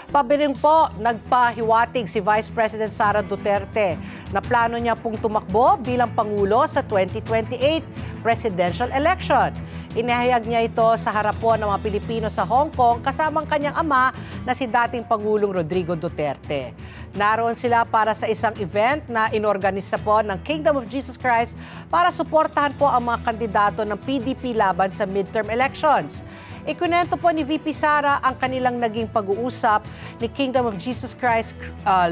Pabiring po, nagpahiwatig si Vice President Sara Duterte na plano niya pong tumakbo bilang Pangulo sa 2028 presidential election. Inihayag niya ito sa harap po ng mga Pilipino sa Hong Kong kasamang kanyang ama na si dating Pangulong Rodrigo Duterte. Naroon sila para sa isang event na inorganisa po ng Kingdom of Jesus Christ para suportahan po ang mga kandidato ng PDP laban sa midterm elections. Ikunento po ni VP Sara ang kanilang naging pag-uusap ni Kingdom of Jesus Christ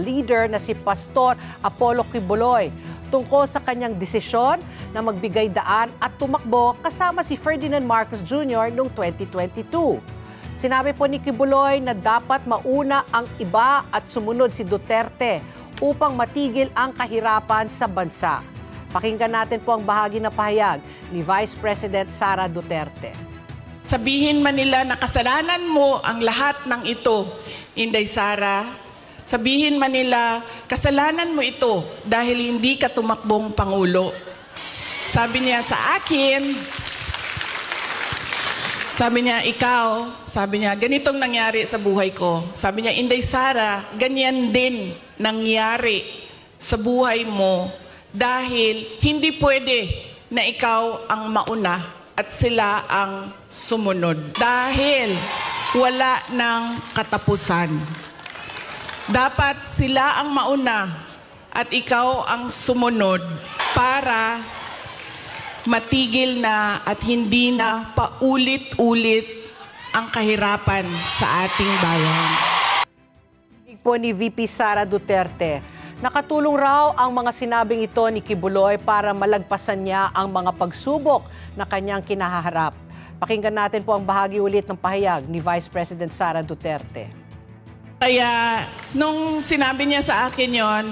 leader na si Pastor Apollo Quiboloy tungkol sa kanyang desisyon na magbigay daan at tumakbo kasama si Ferdinand Marcos Jr. noong 2022. Sinabi po ni Quiboloy na dapat mauna ang iba at sumunod si Duterte upang matigil ang kahirapan sa bansa. Pakinggan natin po ang bahagi na pahayag ni Vice President Sara Duterte. Sabihin man nila na kasalanan mo ang lahat ng ito, Inday Sara. Sabihin man nila, kasalanan mo ito dahil hindi ka tumakbong Pangulo. Sabi niya sa akin, sabi niya, ganitong nangyari sa buhay ko. Sabi niya, Inday Sara, ganyan din nangyari sa buhay mo dahil hindi pwede na ikaw ang mauna at sila ang sumunod. Dahil wala ng katapusan. Dapat sila ang mauna at ikaw ang sumunod para matigil na at hindi na paulit-ulit ang kahirapan sa ating bayan. Po ni VP Sara Duterte. Nakatulong raw ang mga sinabing ito ni Quiboloy para malagpasan niya ang mga pagsubok na kanyang kinaharap. Pakinggan natin po ang bahagi ulit ng pahayag ni Vice President Sara Duterte. Kaya nung sinabi niya sa akin yon,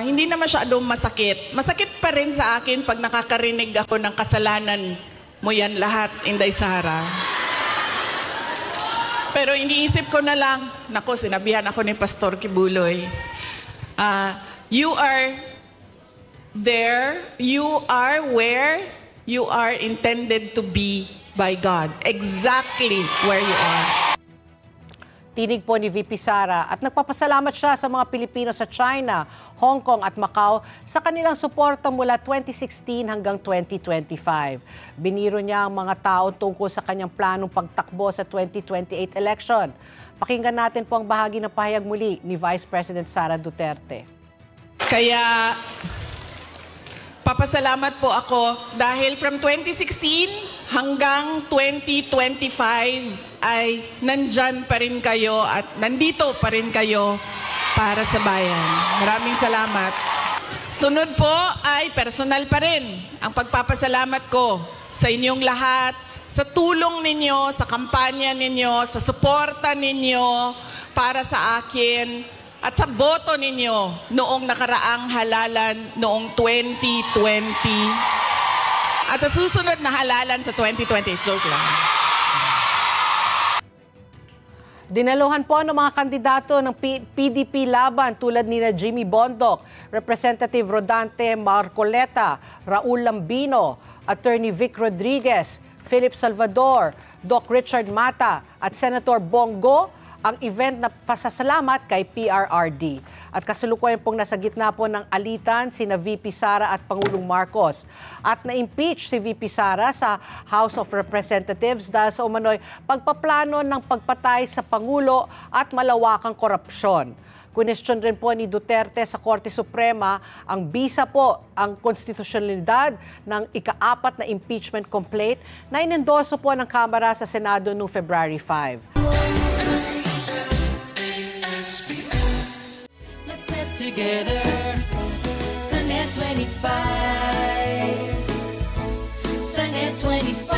hindi na masyadong masakit. Masakit pa rin sa akin pag nakakarinig ako ng kasalanan mo yan lahat, Inday Sara. Pero iniisip ko na lang, naku, sinabihan ako ni Pastor Quiboloy, you are there, you are where you are intended to be by God. Exactly where you are. Tinig po ni VP Sara at nagpapasalamat siya sa mga Pilipino sa China, Hong Kong at Macau sa kanilang suporta mula 2016 hanggang 2025. Biniro niya ang mga tao tungkol sa kanyang planong pagtakbo sa 2028 election. Pakinggan natin po ang bahagi ng pahayag muli ni Vice President Sara Duterte. Kaya papasalamat po ako dahil from 2016 hanggang 2025 ay nandyan pa rin kayo at nandito pa rin kayo para sa bayan. Maraming salamat. Sunod po ay personal pa rin ang pagpapasalamat ko sa inyong lahat, sa tulong ninyo, sa kampanya ninyo, sa suporta ninyo para sa akin at sa boto ninyo noong nakaraang halalan noong 2020 at sa susunod na halalan sa 2020. Joke lang. Dinaluhan po ng mga kandidato ng PDP laban tulad ni Jimmy Bondoc, Representative Rodante Marcoleta, Raul Lambino, Attorney Vic Rodriguez, Philip Salvador, Doc Richard Mata at Senator Bongo ang event na pasasalamat kay PRRD. At kasalukuyan pong nasa gitna po ng alitan sina VP Sara at Pangulong Marcos. At na-impeach si VP Sara sa House of Representatives dahil sa umano'y pagpaplano ng pagpatay sa Pangulo at malawakang korupsyon. Kunestyon rin po ni Duterte sa Korte Suprema ang bisa po ang konstitusyonalidad ng ika-4 na impeachment complaint na inendorso po ng Kamara sa Senado noong February 5. Together, Sunnet 25, Sunnet 25.